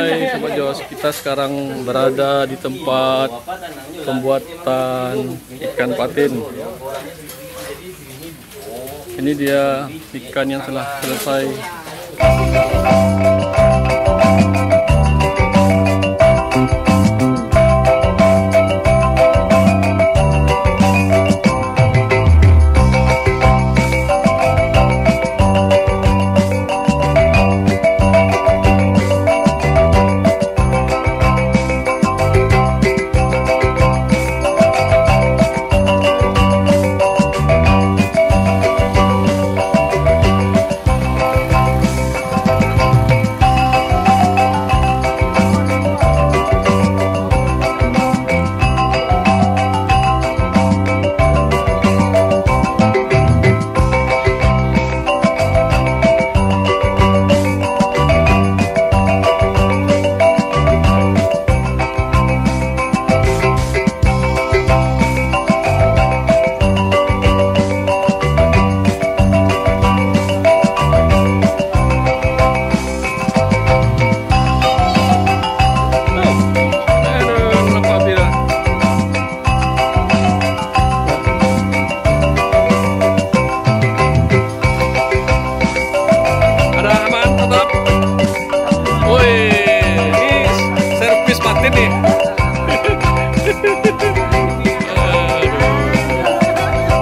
Hai Sobat Jos, kita sekarang berada di tempat pembuatan ikan patin. Ini dia ikan yang telah selesai.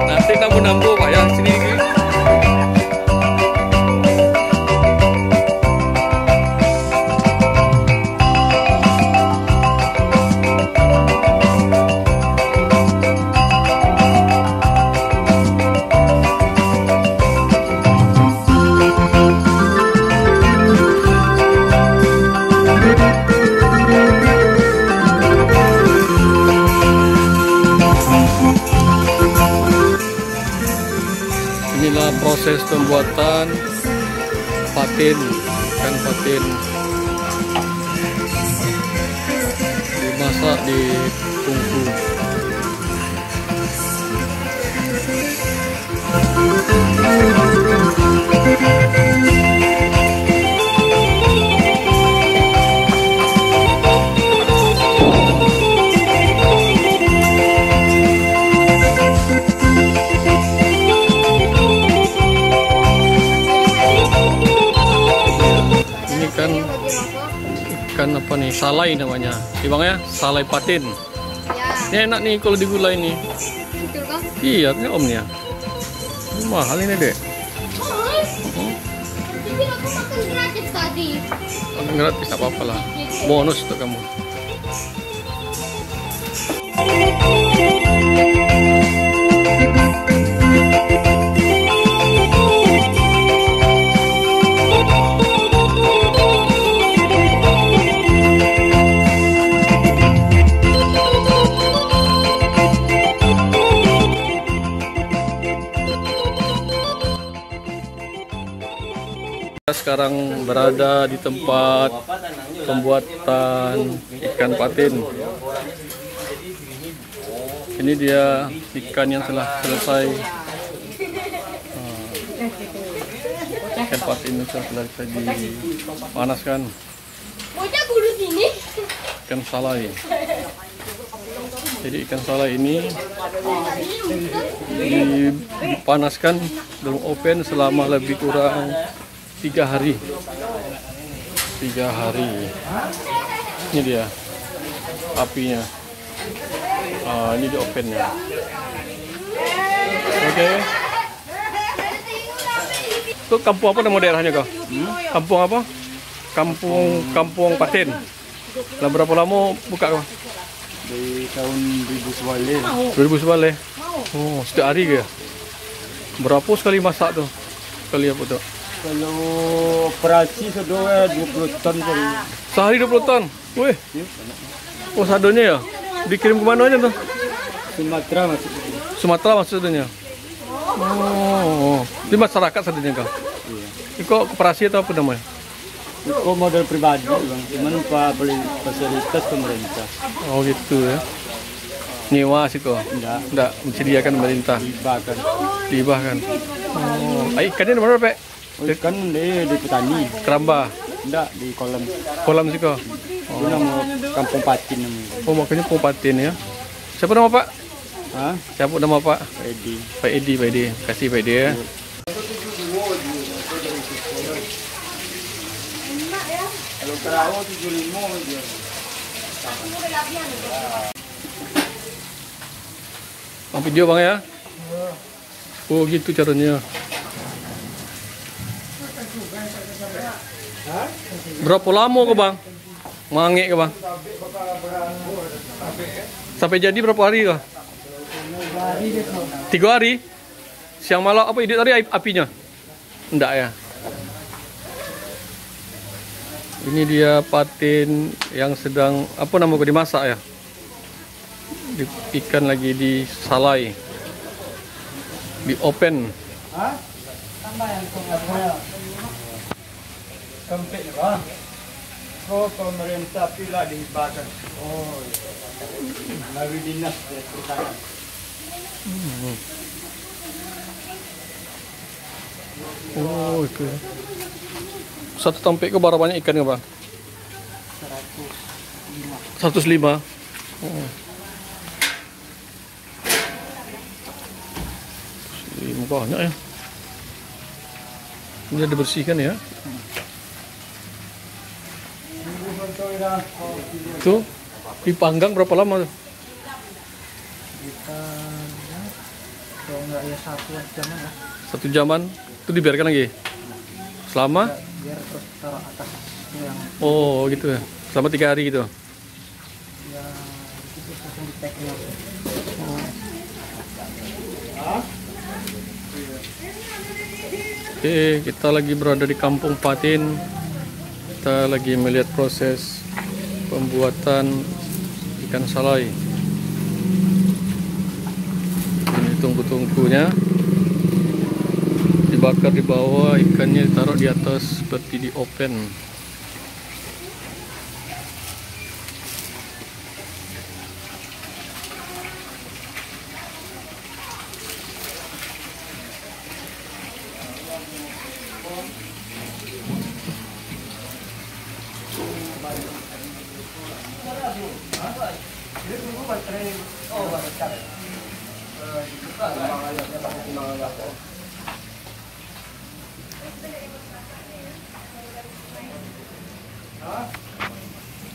Nanti nambu-nambu Pak ya sini. Inilah proses pembuatan patin, ikan patin dimasak di tungku. Ikan apa nih? Salai namanya. Iya Bang ya, salai patin. Ya. Ini enak nih kalau digulai nih. Betul Bang? Iya, ini omnya. Ini mahal ini Dek. Tapi aku makan gratis tadi. Gratis tak apa-apa lah. Bonus untuk kamu. Kita sekarang berada di tempat pembuatan ikan patin. Ini dia ikan yang telah selesai. Ikan patin itu selesai dipanaskan. Ikan salai. Jadi ikan salai ini dipanaskan dalam oven selama lebih kurang 3 hari. 3 hari. Ini dia apinya. Ini di ovennya. Oke. Itu kampung apa nama daerahnya kau? Kampung apa? Kampung Patin. Lah berapa lama buka kau? Dari tahun 2011. 2011. Oh, setiap hari ke? Berapa sekali masak tuh? Sekali apa tuh? Kalau operasi sudah 20 ton kali. Sehari 20 ton? Wih. Oh, sadonya ya? Dikirim kemana aja tuh? Sumatera masuk. Sumatera maksudnya? Oh, di masyarakat sadonya kau? Iya. Ini kok koperasi atau apa namanya? Itu model pribadi Bang. Cuman Pak beli fasilitas pemerintah. Oh gitu ya. Nyewa sih kok? Enggak, menyediakan pemerintah. Dibahkan. Oh, ikannya di mana Pak? Oh, ikan di petani. Keramba. Enggak, di kolam. Kolam sih kok. Itu nama Kampung Patin namanya. Oh, makanya Pupatin ya. Siapa nama Pak? Hah? Siapa nama Pak? Edi. Pak Edi, Pak Edi. Kasih Pak Edi ya. Kalau perahu 75 dia. Bang video Bang ya. Oh, gitu caranya. Berapa lama ke Bang? Mange ke Bang? Sampai jadi berapa hari kah? 3 hari. Siang malam apa hidup tadi apinya? Enggak ya. Ini dia patin yang sedang apa namanya dimasak ya. Ikan lagi disalai. Di open. Hah? Tambah yang Kempit Bang. Oh, pemerintah pila di Badan. Oh, dari dinas pertanian. Oh, itu. Satu tampik ke berapa banyak ikan ya, Bang? 105. Oh. Ini banyak ya. Ini udah dibersihkan ya. Itu dipanggang berapa lama tuh? Kalau enggak ya 1 jaman lah. 1 jaman. Itu dibiarkan lagi. Selama? Biar terus taruh atas yang Oh, gitu ya. Selama 3 hari gitu. ya itu langsung di tag-nya. Oke, kita lagi berada di Kampung Patin. Kita lagi melihat proses pembuatan ikan salai. Ini tungku-tungkunya dibakar di bawah, ikannya ditaruh di atas seperti di open.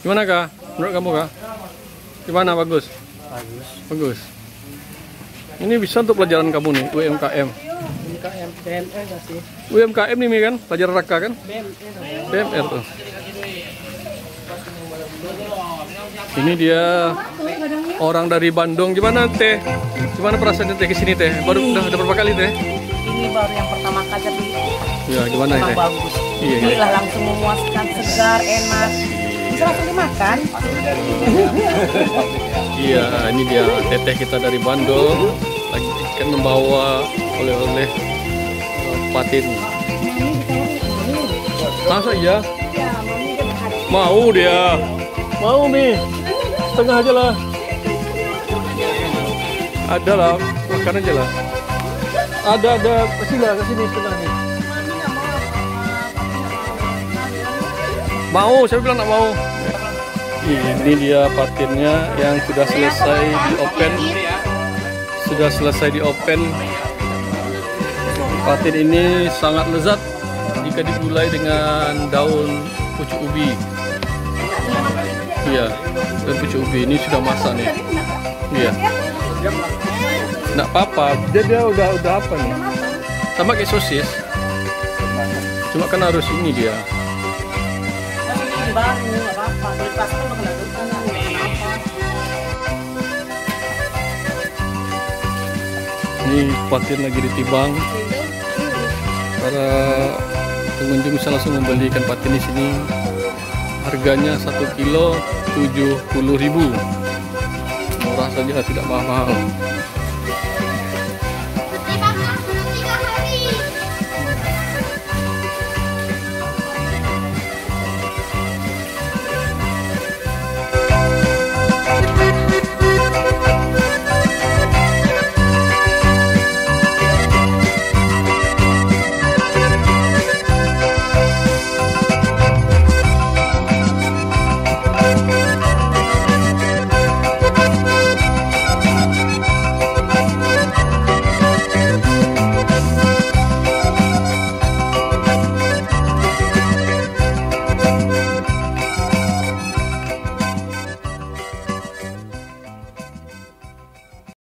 Gimana kak? Menurut kamu kak? Gimana, bagus? Bagus. Bagus. Ini bisa untuk pelajaran kamu nih, UMKM. UMKM BMR nggak sih? UMKM nih kan, pelajaran raka kan? BMR. BMR tuh. Ini dia orang dari Bandung. Gimana teh? Gimana perasaan teh kesini teh? Baru udah berapa kali teh? Ini baru yang pertama kali tapi Ya gimana memang teh? bagus. Iya, iya. Inilah langsung memuaskan, segar, enak. Bisa langsung dimakan. Iya, ini dia teteh kita dari Bandung. Lagi akan membawa oleh-oleh patin. Masa iya? Mau dia. Mau Mi. Setengah aja lah. Ada lah, makan aja lah. Ada. Kesini setengah nih. Mau, saya bilang nak mau. Ini dia patinnya yang sudah selesai di open. Sudah selesai di open. Patin ini sangat lezat jika digulai dengan daun pucuk ubi. Iya, daun pucuk ubi ini sudah masak nih. Iya. Nggak apa-apa, dia udah apa nih? Sama kayak sosis. Cuma kan harus ini dia. Baru nggak apa-apa. Kalau plastik mah kena tutup. Ini patin lagi ditimbang. Para pengunjung bisa langsung membeli ikan patin di sini. Harganya 1 kilo 70.000. Murah saja, tidak mahal.